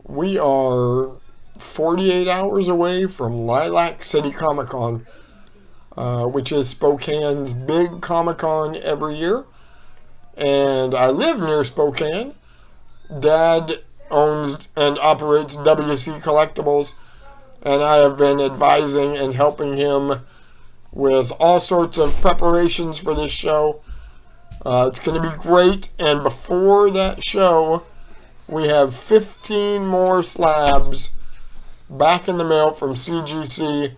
We are 48 hours away from Lilac City Comic Con, which is Spokane's big Comic Con every year. And I live near Spokane. Dad owns and operates WC Collectibles, and I have been advising and helping him with all sorts of preparations for this show. It's going to be great, and before that show, we have 15 more slabs back in the mail from CGC.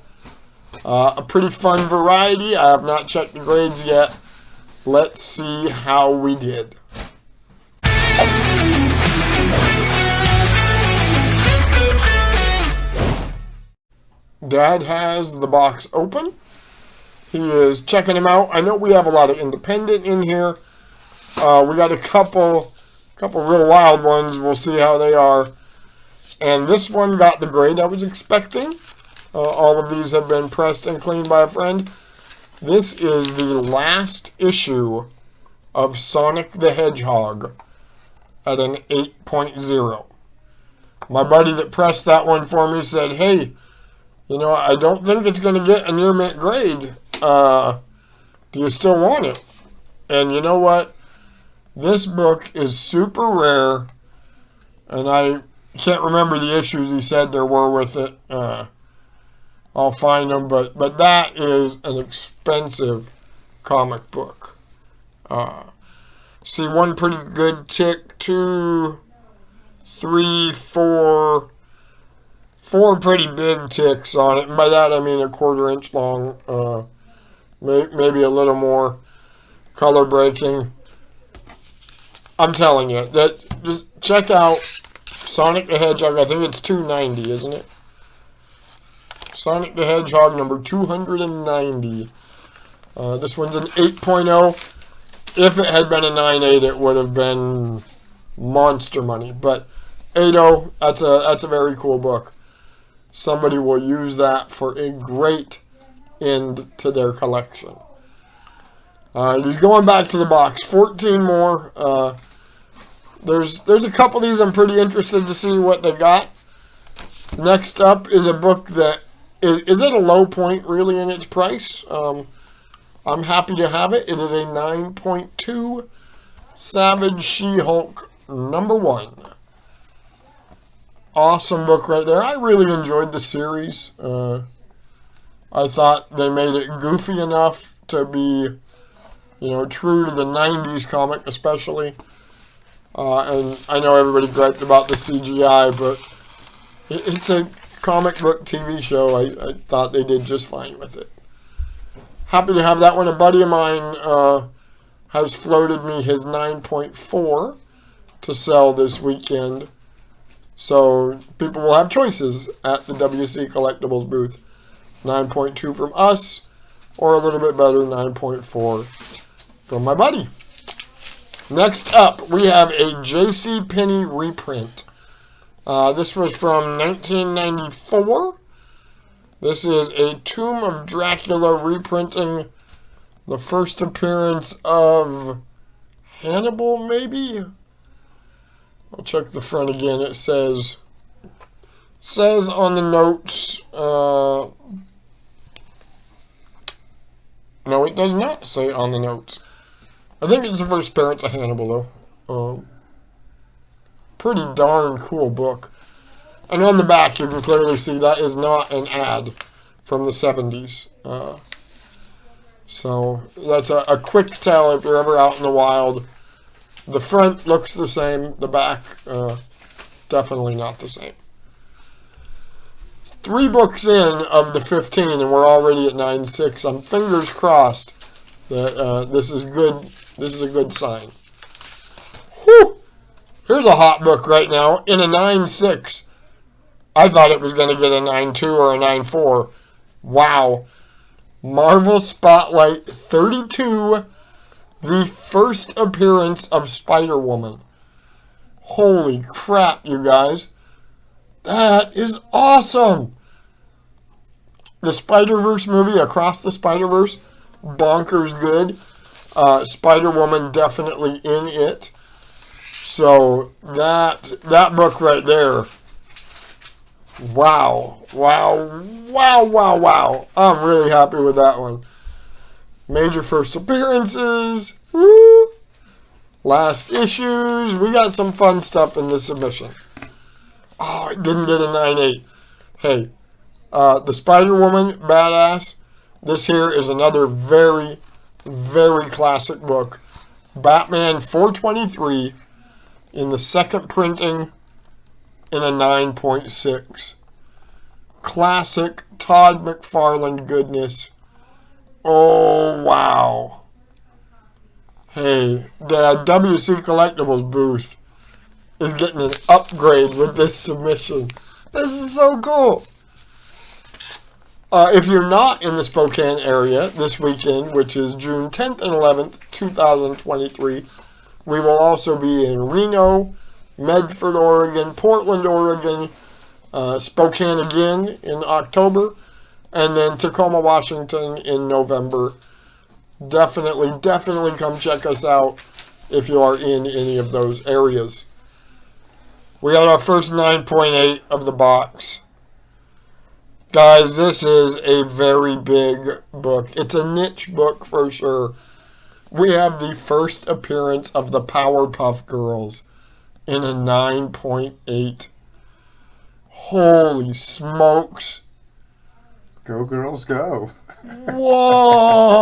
A pretty fun variety. I have not checked the grades yet. Let's see how we did. Dad has the box open. He is checking them out. I know we have a lot of independent in here. We got a couple real wild ones. We'll see how they are. And this one got the grade I was expecting. All of these have been pressed and cleaned by a friend. This is the last issue of Sonic the Hedgehog at an 8.0. My buddy that pressed that one for me said, hey, you know, I don't think it's going to get a near mint grade. Do you still want it? And you know what? This book is super rare, and I can't remember the issues he said there were with it. I'll find them, but that is an expensive comic book. See one pretty good tick, 2, 3, 4 pretty big ticks on it. And by that I mean a 1/4 inch long, maybe a little more. Color breaking. I'm telling you, that just check out Sonic the Hedgehog. I think it's 290, isn't it? Sonic the Hedgehog number 290. This one's an 8.0. If it had been a 9.8, it would have been monster money. But 8.0, that's a very cool book. Somebody will use that for a great end to their collection. He's going back to the box. 14 more. There's a couple of these I'm pretty interested to see what they got. Next up is a book that is at a low point really in its price. I'm happy to have it. It is a 9.2 Savage She-Hulk #1. Awesome book right there. I really enjoyed the series. I thought they made it goofy enough to be, you know, true to the 90s comic especially. And I know everybody griped about the CGI, but it's a comic book TV show. I thought they did just fine with it. Happy to have that one. A buddy of mine has floated me his 9.4 to sell this weekend. So people will have choices at the WC Collectibles booth. 9.2 from us, or a little bit better, 9.4 from my buddy. Next up, we have a JCPenney reprint. This was from 1994. This is a Tomb of Dracula reprinting the first appearance of Hannibal, maybe? I'll check the front again. It says on the notes, no, it does not say on the notes. I think it's the first appearance of Hannibal, though. Pretty darn cool book. And on the back, you can clearly see that is not an ad from the 70s. So that's a quick tell if you're ever out in the wild. The front looks the same. The back, definitely not the same. 3 books in of the 15, and we're already at 9.6. I'm fingers crossed that this is good. This is a good sign. Whew! Here's a hot book right now in a 9.6. I thought it was going to get a 9.2 or a 9.4. Wow. Marvel Spotlight 32. The first appearance of Spider-Woman. Holy crap, you guys. That is awesome. The Spider-Verse movie, Across the Spider-Verse, bonkers good. Spider-Woman definitely in it. So that book right there Wow. Wow. Wow, wow, wow. I'm really happy with that one. Major first appearances. Woo! Last issues. We got some fun stuff in this submission. Oh, it didn't get a 9.8. Hey, the Spider-Woman, badass. This here is another very, very classic book. Batman 423 in the second printing in a 9.6. Classic Todd McFarlane goodness. Oh, wow. Hey, the WC Collectibles booth is getting an upgrade with this submission. This is so cool. If you're not in the Spokane area this weekend, which is June 10th and 11th, 2023, we will also be in Reno, Medford, Oregon, Portland, Oregon, Spokane again in October, and then Tacoma, Washington in November. Definitely come check us out if you are in any of those areas. We got our first 9.8 of the box. Guys, this is a very big book. It's a niche book for sure. We have the first appearance of the Powerpuff Girls in a 9.8. Holy smokes. Go girls, go. Whoa.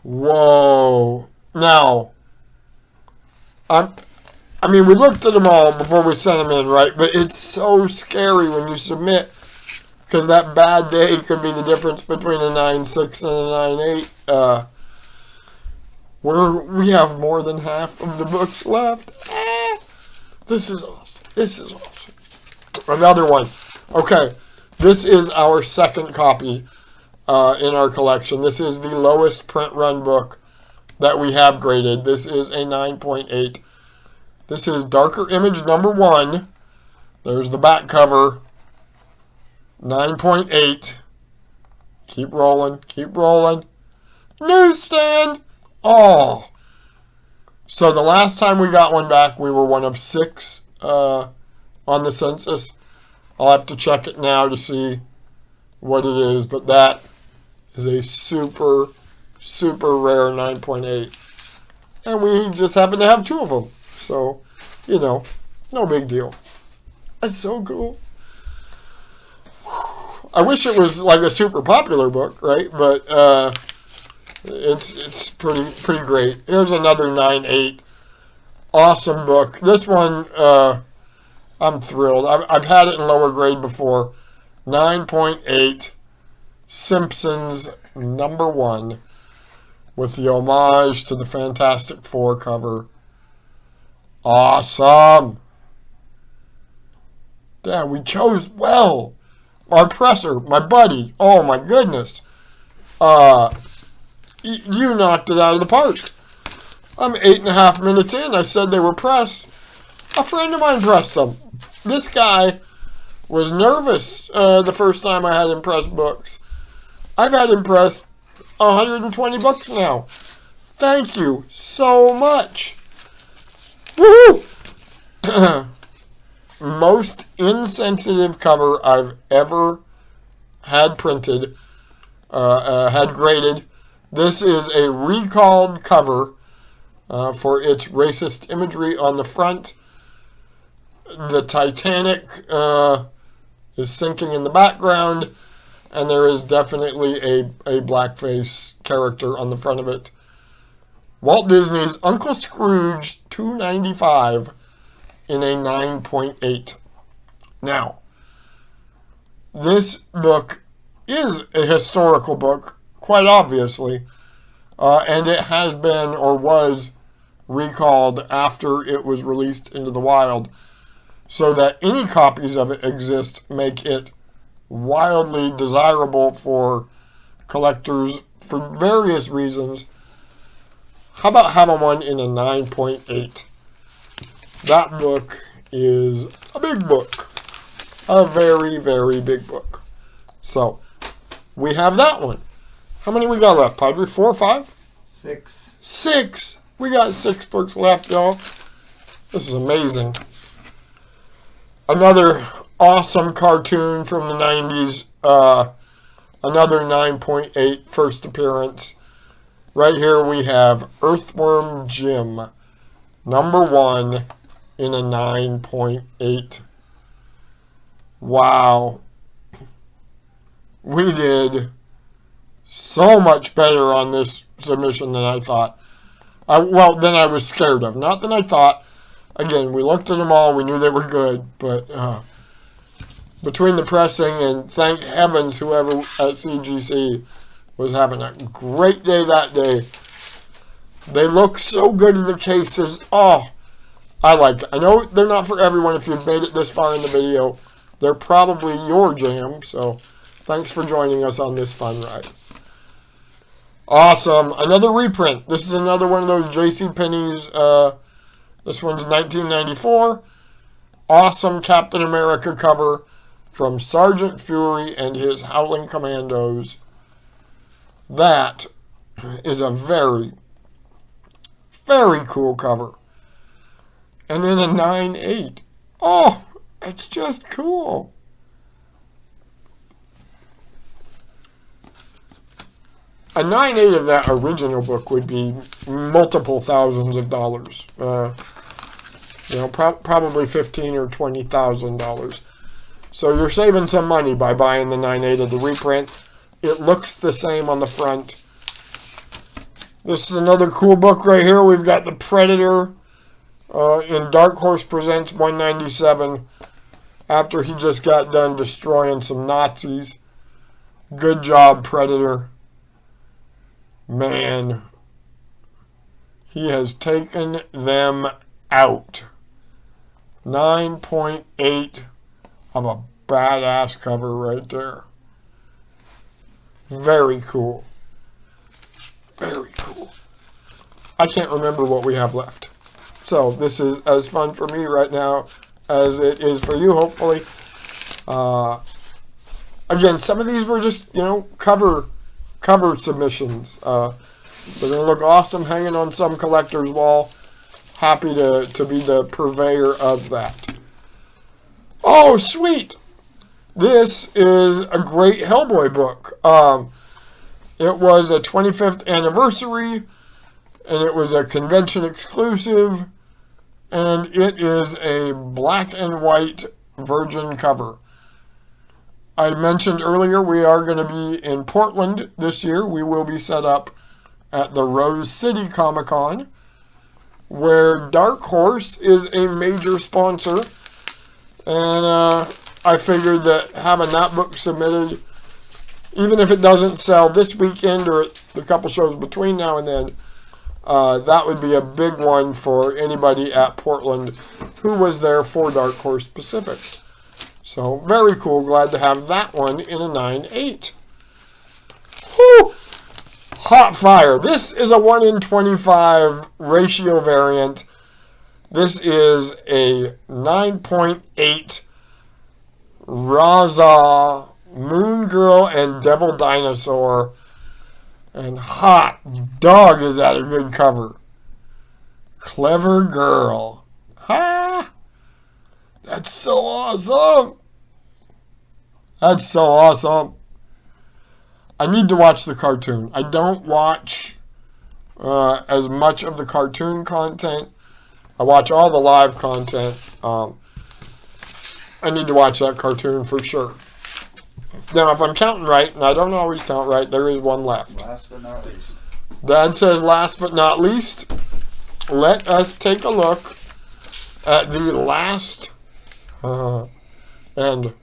Whoa. Now, I mean, we looked at them all before we sent them in, right? But it's so scary when you submit, because that bad day could be the difference between a 9.6 and a 9.8. We have more than half of the books left. This is awesome. This is awesome. Another one. Okay, this is our second copy in our collection. This is the lowest print run book that we have graded. This is a 9.8. This is Darker Image number 1. There's the back cover. 9.8. Keep rolling. Keep rolling. Newsstand. Oh. So the last time we got one back, we were one of 6 on the census. I'll have to check it now to see what it is. But that is a super, super rare 9.8. And we just happen to have 2 of them. So, you know, no big deal. That's so cool. I wish it was like a super popular book, right? But it's pretty great. Here's another 9.8. Awesome book. This one, I'm thrilled. I've had it in lower grade before. 9.8. Simpsons number 1 with the homage to the Fantastic Four cover. Awesome. Yeah, we chose well. Our presser, my buddy. Oh my goodness. You knocked it out of the park. I'm 8.5 minutes in. I said they were pressed. A friend of mine pressed them. This guy was nervous the first time I had him press books. I've had him press 120 books now. Thank you so much. Woohoo! Most insensitive cover I've ever had printed, had graded. This is a recalled cover for its racist imagery on the front. The Titanic is sinking in the background, and there is definitely a blackface character on the front of it. Walt Disney's Uncle Scrooge $2.95 in a 9.8. Now, this book is a historical book, quite obviously, and it has been or was recalled after it was released into the wild, so that any copies of it exist make it wildly desirable for collectors for various reasons. How about having one in a 9.8? That book is a big book. A very, very big book. So, we have that one. How many we got left, Padre? 4 or 5? 6. 6! We got 6 books left, y'all. This is amazing. Another awesome cartoon from the 90s. Another 9.8 first appearance. Right here we have Earthworm Jim, number 1 in a 9.8. Wow. We did so much better on this submission than I thought. Than I was scared of. Not than I thought. Again, we looked at them all. We knew they were good. But between the pressing and thank heavens whoever at CGC was having a great day that day. They look so good in the cases. Oh, I like it. I know they're not for everyone. If you've made it this far in the video, they're probably your jam. So thanks for joining us on this fun ride. Awesome. Another reprint. This is another one of those JCPenney's. This one's 1994. Awesome Captain America cover from Sergeant Fury and his Howling Commandos. That is a very, very cool cover. And then a 9.8. Oh, it's just cool. A 9.8 of that original book would be multiple thousands of dollars. Probably $15,000 or $20,000. So you're saving some money by buying the 9.8 of the reprint. It looks the same on the front. This is another cool book right here. We've got The Predator in Dark Horse Presents 197 after he just got done destroying some Nazis. Good job, Predator. Man, he has taken them out. 9.8 of a badass cover right there. Very cool. Very cool. I can't remember what we have left. So this is as fun for me right now as it is for you, hopefully. Again, some of these were just, cover submissions. They're going to look awesome hanging on some collector's wall. Happy to be the purveyor of that. Oh, sweet! This is a great Hellboy book. It was a 25th anniversary, and it was a convention exclusive, and it is a black and white virgin cover. I mentioned earlier we are going to be in Portland this year. We will be set up at the Lilac City Comic Con, where Dark Horse is a major sponsor. And I figured that having that book submitted, even if it doesn't sell this weekend or a couple shows between now and then, that would be a big one for anybody at Portland who was there for Dark Horse Pacific. So, very cool. Glad to have that one in a 9.8. Whew! Hot fire. This is a 1 in 25 ratio variant. This is a 9.8 Raza Moon Girl and Devil Dinosaur. And hot dog, is that a good cover. Clever girl. Ha! That's so awesome. That's so awesome. I need to watch the cartoon. I don't watch as much of the cartoon content. I watch all the live content. I need to watch that cartoon for sure. Now, if I'm counting right, and I don't always count right, there is one left. Last but not least. Dad says last but not least. Let us take a look at the last and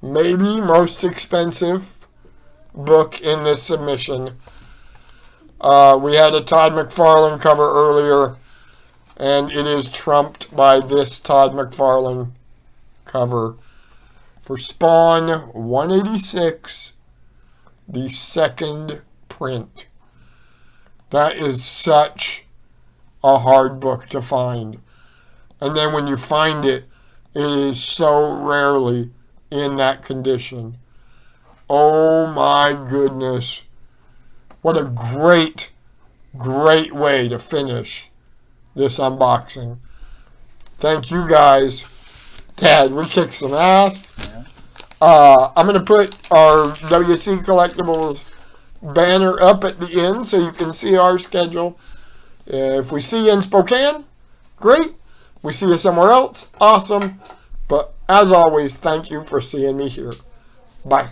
maybe most expensive book in this submission. We had a Todd McFarlane cover earlier, and it is trumped by this Todd McFarlane cover for Spawn 186, the second print. That is such a hard book to find. And then when you find it, it is so rarely in that condition. Oh my goodness. What a great, great way to finish this unboxing. Thank you guys. Yeah, we kicked some ass. Yeah. I'm going to put our WC Collectibles banner up at the end so you can see our schedule. If we see you in Spokane, great. We see you somewhere else, awesome. But as always, thank you for seeing me here. Bye.